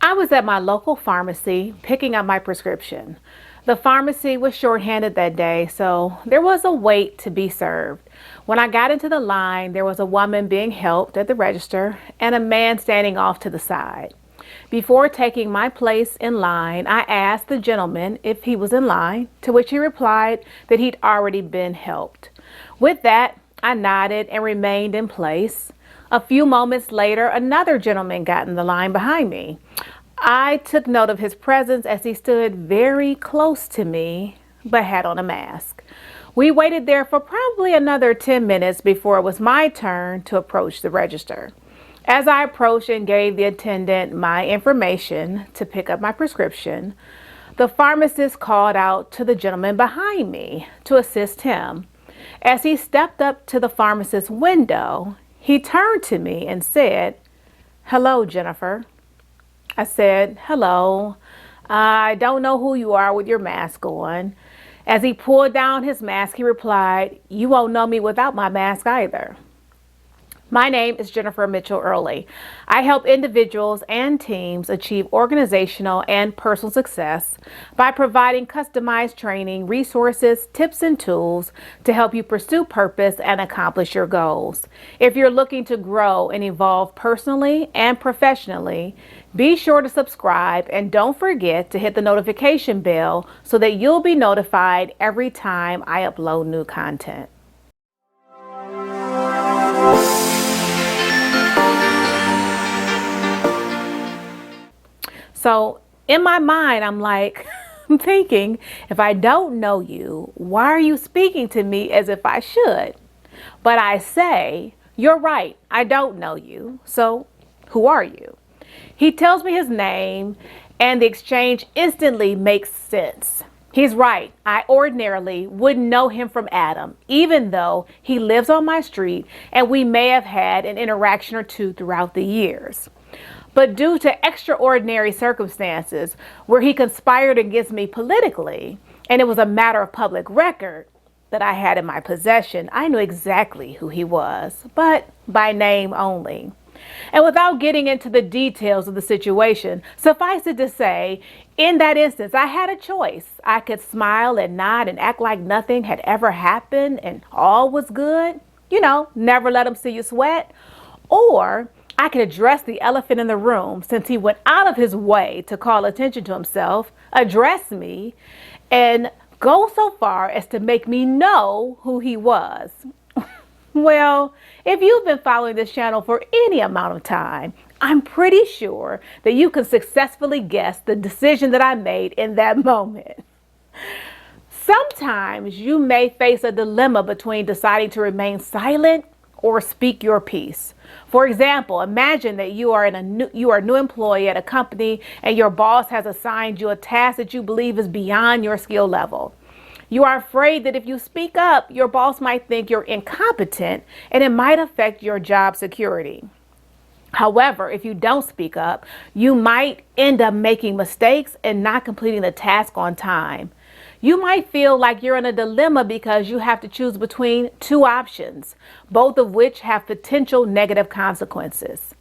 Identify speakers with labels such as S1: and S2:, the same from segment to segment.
S1: I was at my local pharmacy picking up my prescription. The pharmacy was shorthanded that day, so there was a wait to be served. When I got into the line, there was a woman being helped at the register and a man standing off to the side. Before taking my place in line, I asked the gentleman if he was in line, to which he replied that he'd already been helped. With that, I nodded and remained in place. A few moments later, another gentleman got in the line behind me. I took note of his presence as he stood very close to me, but had on a mask. We waited there for probably another 10 minutes before it was my turn to approach the register. As I approached and gave the attendant my information to pick up my prescription, the pharmacist called out to the gentleman behind me to assist him. As he stepped up to the pharmacist's window, he turned to me and said, "Hello, Jennifer." I said, "Hello. I don't know who you are with your mask on." As he pulled down his mask, he replied, "You won't know me without my mask either." My name is Jennifer Mitchell Early. I help individuals and teams achieve organizational and personal success by providing customized training, resources, tips, and tools to help you pursue purpose and accomplish your goals. If you're looking to grow and evolve personally and professionally, be sure to subscribe and don't forget to hit the notification bell so that you'll be notified every time I upload new content. So in my mind, I'm thinking, if I don't know you, why are you speaking to me as if I should? But I say, "You're right, I don't know you. So who are you?" He tells me his name, and the exchange instantly makes sense. He's right. I ordinarily wouldn't know him from Adam, even though he lives on my street and we may have had an interaction or two throughout the years. But due to extraordinary circumstances where he conspired against me politically, and it was a matter of public record that I had in my possession, I knew exactly who he was, but by name only. And without getting into the details of the situation, suffice it to say, in that instance, I had a choice. I could smile and nod and act like nothing had ever happened and all was good. Never let him see you sweat. Or I could address the elephant in the room, since he went out of his way to call attention to himself, address me, and go so far as to make me know who he was. Well, if you've been following this channel for any amount of time, I'm pretty sure that you can successfully guess the decision that I made in that moment. Sometimes you may face a dilemma between deciding to remain silent or speak your piece. For example, imagine that you are a new employee at a company and your boss has assigned you a task that you believe is beyond your skill level. You are afraid that if you speak up, your boss might think you're incompetent and it might affect your job security. However, if you don't speak up, you might end up making mistakes and not completing the task on time. You might feel like you're in a dilemma because you have to choose between two options, both of which have potential negative consequences.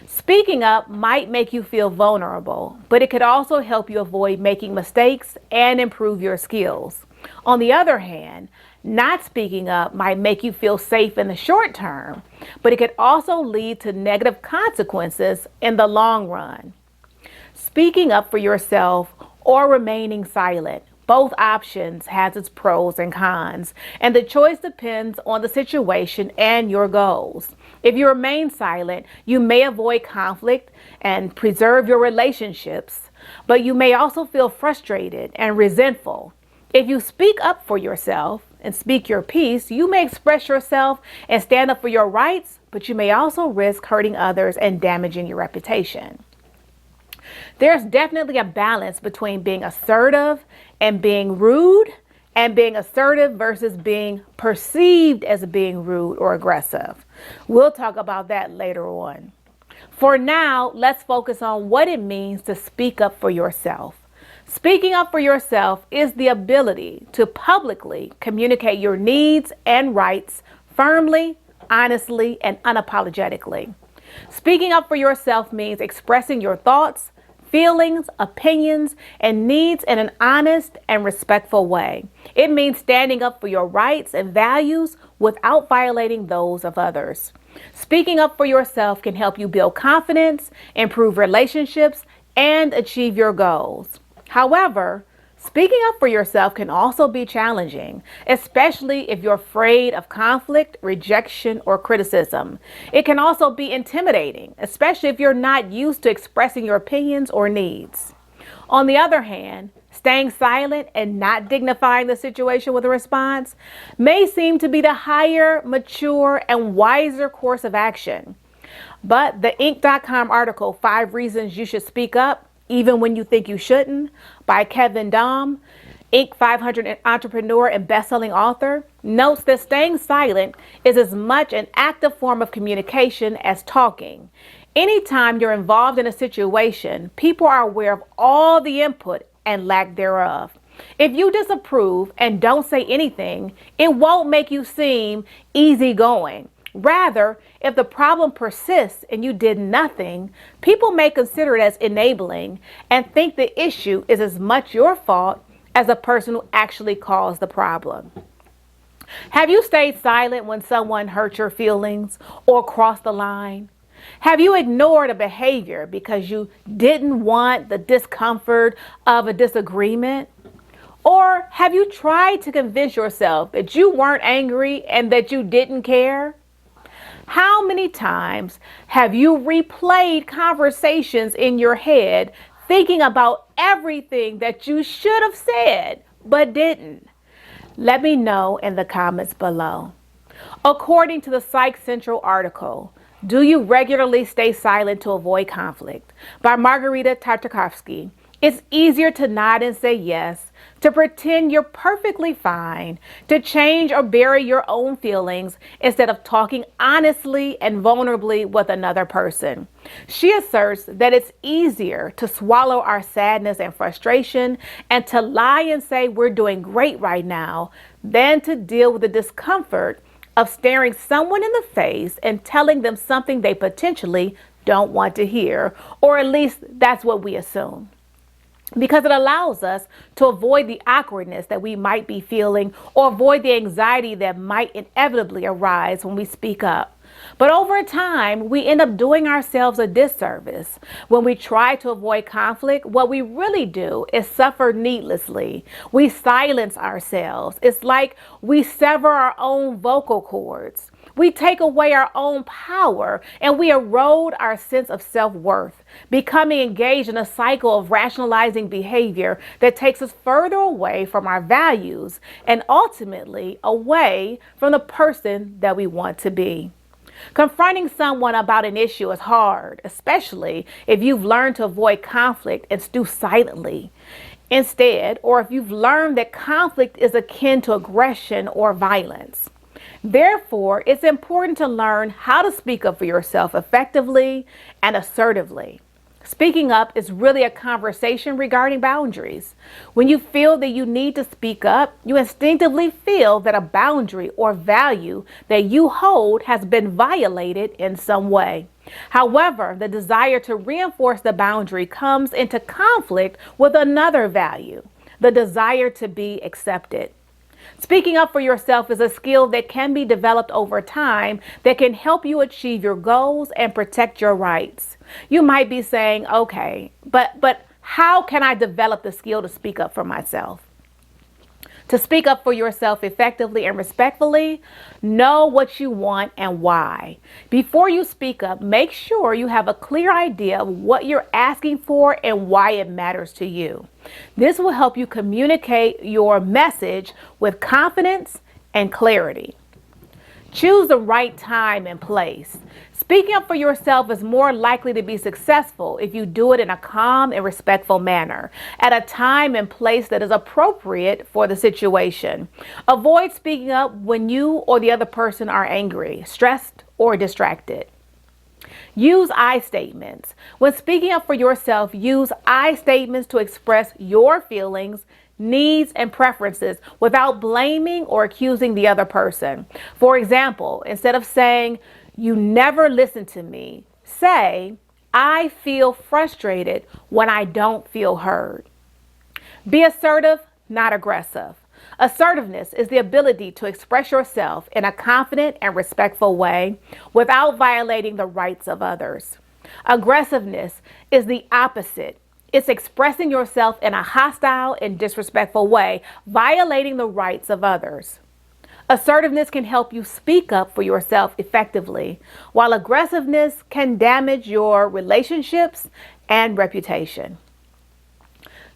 S1: Speaking up might make you feel vulnerable, but it could also help you avoid making mistakes and improve your skills. On the other hand, not speaking up might make you feel safe in the short term, but it could also lead to negative consequences in the long run. Speaking up for yourself or remaining silent, both options has its pros and cons, and the choice depends on the situation and your goals. If you remain silent, you may avoid conflict and preserve your relationships, but you may also feel frustrated and resentful. If you speak up for yourself and speak your piece, you may express yourself and stand up for your rights, but you may also risk hurting others and damaging your reputation. There's definitely a balance between being assertive and being rude, and being assertive versus being perceived as being rude or aggressive. We'll talk about that later on. For now, let's focus on what it means to speak up for yourself. Speaking up for yourself is the ability to publicly communicate your needs and rights firmly, honestly, and unapologetically. Speaking up for yourself means expressing your thoughts, feelings, opinions, and needs in an honest and respectful way. It means standing up for your rights and values without violating those of others. Speaking up for yourself can help you build confidence, improve relationships, and achieve your goals. However, speaking up for yourself can also be challenging, especially if you're afraid of conflict, rejection, or criticism. It can also be intimidating, especially if you're not used to expressing your opinions or needs. On the other hand, staying silent and not dignifying the situation with a response may seem to be the higher, mature, and wiser course of action. But the Inc.com article, 5 Reasons You Should Speak Up, Even When You Think You Shouldn't, by Kevin Dahm, Inc. 500 entrepreneur and best-selling author, notes that staying silent is as much an active form of communication as talking. Anytime you're involved in a situation, people are aware of all the input and lack thereof. If you disapprove and don't say anything, it won't make you seem easygoing. Rather, if the problem persists and you did nothing, people may consider it as enabling and think the issue is as much your fault as the person who actually caused the problem. Have you stayed silent when someone hurt your feelings or crossed the line? Have you ignored a behavior because you didn't want the discomfort of a disagreement? Or have you tried to convince yourself that you weren't angry and that you didn't care? How many times have you replayed conversations in your head thinking about everything that you should have said but didn't? Let me know in the comments below. According to the Psych Central article, Do You Regularly Stay Silent to Avoid Conflict? By Margarita Tartakovsky, it's easier to nod and say yes, to pretend you're perfectly fine, to change or bury your own feelings instead of talking honestly and vulnerably with another person. She asserts that it's easier to swallow our sadness and frustration and to lie and say we're doing great right now than to deal with the discomfort of staring someone in the face and telling them something they potentially don't want to hear, or at least that's what we assume. Because it allows us to avoid the awkwardness that we might be feeling or avoid the anxiety that might inevitably arise when we speak up. But over time, we end up doing ourselves a disservice. When we try to avoid conflict, what we really do is suffer needlessly. We silence ourselves. It's like we sever our own vocal cords. We take away our own power and we erode our sense of self-worth, becoming engaged in a cycle of rationalizing behavior that takes us further away from our values and ultimately away from the person that we want to be. Confronting someone about an issue is hard, especially if you've learned to avoid conflict and stew silently instead, or if you've learned that conflict is akin to aggression or violence. Therefore, it's important to learn how to speak up for yourself effectively and assertively. Speaking up is really a conversation regarding boundaries. When you feel that you need to speak up, you instinctively feel that a boundary or value that you hold has been violated in some way. However, the desire to reinforce the boundary comes into conflict with another value, the desire to be accepted. Speaking up for yourself is a skill that can be developed over time that can help you achieve your goals and protect your rights. You might be saying, okay, but how can I develop the skill to speak up for myself? To speak up for yourself effectively and respectfully, know what you want and why. Before you speak up, make sure you have a clear idea of what you're asking for and why it matters to you. This will help you communicate your message with confidence and clarity. Choose the right time and place. Speaking up for yourself is more likely to be successful if you do it in a calm and respectful manner, at a time and place that is appropriate for the situation. Avoid speaking up when you or the other person are angry, stressed, or distracted. Use I statements. When speaking up for yourself, use I statements to express your feelings, needs, and preferences without blaming or accusing the other person. For example, instead of saying, "You never listen to me," say, I feel frustrated when I don't feel heard. Be assertive, not aggressive. Assertiveness is the ability to express yourself in a confident and respectful way without violating the rights of others. Aggressiveness is the opposite. It's expressing yourself in a hostile and disrespectful way, violating the rights of others. Assertiveness can help you speak up for yourself effectively, while aggressiveness can damage your relationships and reputation.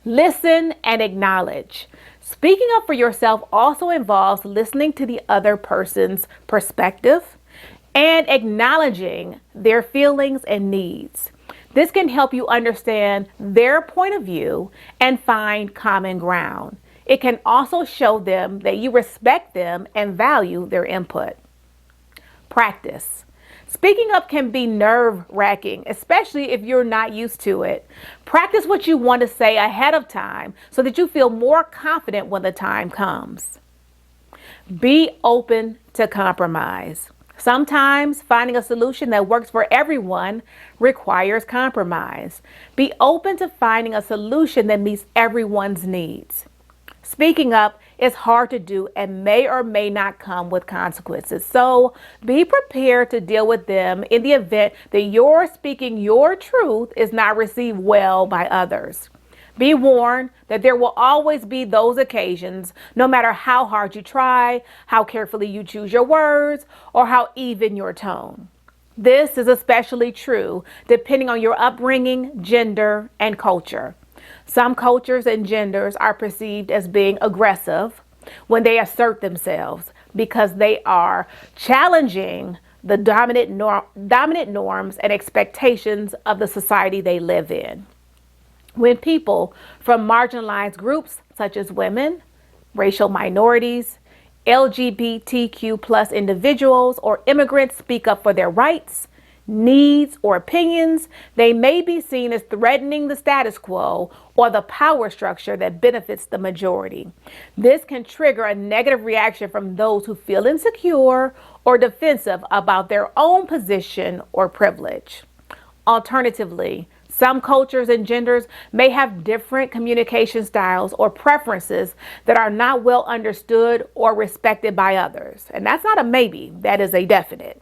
S1: Listen and acknowledge. Speaking up for yourself also involves listening to the other person's perspective and acknowledging their feelings and needs. This can help you understand their point of view and find common ground. It can also show them that you respect them and value their input. Practice. Speaking up can be nerve-wracking, especially if you're not used to it. Practice what you want to say ahead of time so that you feel more confident when the time comes. Be open to compromise. Sometimes finding a solution that works for everyone requires compromise. Be open to finding a solution that meets everyone's needs. Speaking up is hard to do and may or may not come with consequences. So be prepared to deal with them in the event that your speaking your truth is not received well by others. Be warned that there will always be those occasions, no matter how hard you try, how carefully you choose your words, or how even your tone. This is especially true depending on your upbringing, gender, and culture. Some cultures and genders are perceived as being aggressive when they assert themselves because they are challenging the dominant norms and expectations of the society they live in. When people from marginalized groups such as women, racial minorities, LGBTQ plus individuals, or immigrants speak up for their rights, needs, or opinions, they may be seen as threatening the status quo or the power structure that benefits the majority. This can trigger a negative reaction from those who feel insecure or defensive about their own position or privilege. Alternatively, some cultures and genders may have different communication styles or preferences that are not well understood or respected by others. And that's not a maybe, that is a definite.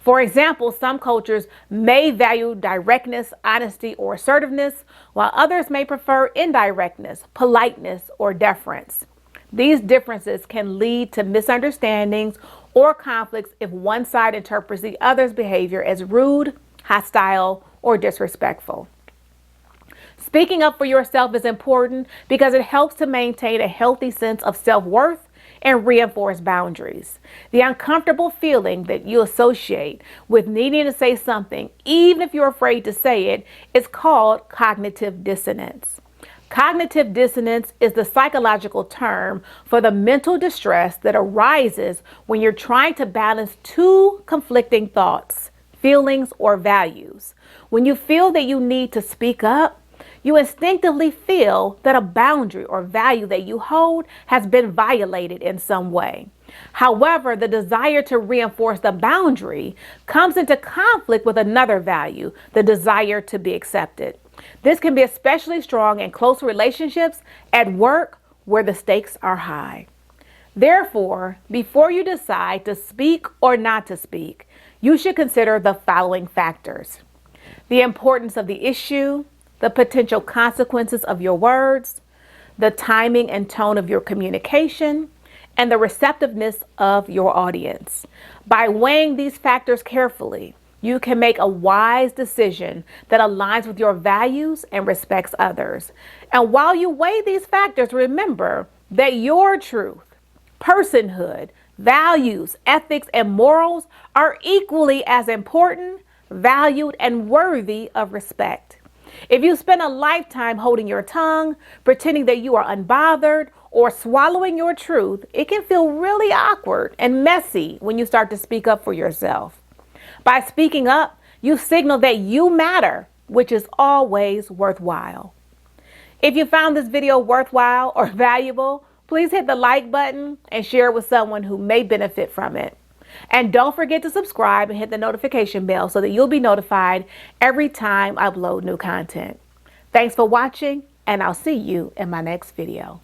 S1: For example, some cultures may value directness, honesty, or assertiveness, while others may prefer indirectness, politeness, or deference. These differences can lead to misunderstandings or conflicts if one side interprets the other's behavior as rude, hostile, or disrespectful. Speaking up for yourself is important because it helps to maintain a healthy sense of self-worth and reinforce boundaries. The uncomfortable feeling that you associate with needing to say something, even if you're afraid to say it, is called cognitive dissonance. Cognitive dissonance is the psychological term for the mental distress that arises when you're trying to balance two conflicting thoughts, feelings, or values. When you feel that you need to speak up, you instinctively feel that a boundary or value that you hold has been violated in some way. However, the desire to reinforce the boundary comes into conflict with another value, the desire to be accepted. This can be especially strong in close relationships, at work, where the stakes are high. Therefore, before you decide to speak or not to speak, you should consider the following factors: the importance of the issue, the potential consequences of your words, the timing and tone of your communication, and the receptiveness of your audience. By weighing these factors carefully, you can make a wise decision that aligns with your values and respects others. And while you weigh these factors, remember that your truth, personhood, values, ethics, and morals are equally as important, valued, and worthy of respect. If you spend a lifetime holding your tongue, pretending that you are unbothered, or swallowing your truth, it can feel really awkward and messy when you start to speak up for yourself. By speaking up, you signal that you matter, which is always worthwhile. If you found this video worthwhile or valuable, please hit the like button and share it with someone who may benefit from it. And don't forget to subscribe and hit the notification bell so that you'll be notified every time I upload new content. Thanks for watching, and I'll see you in my next video.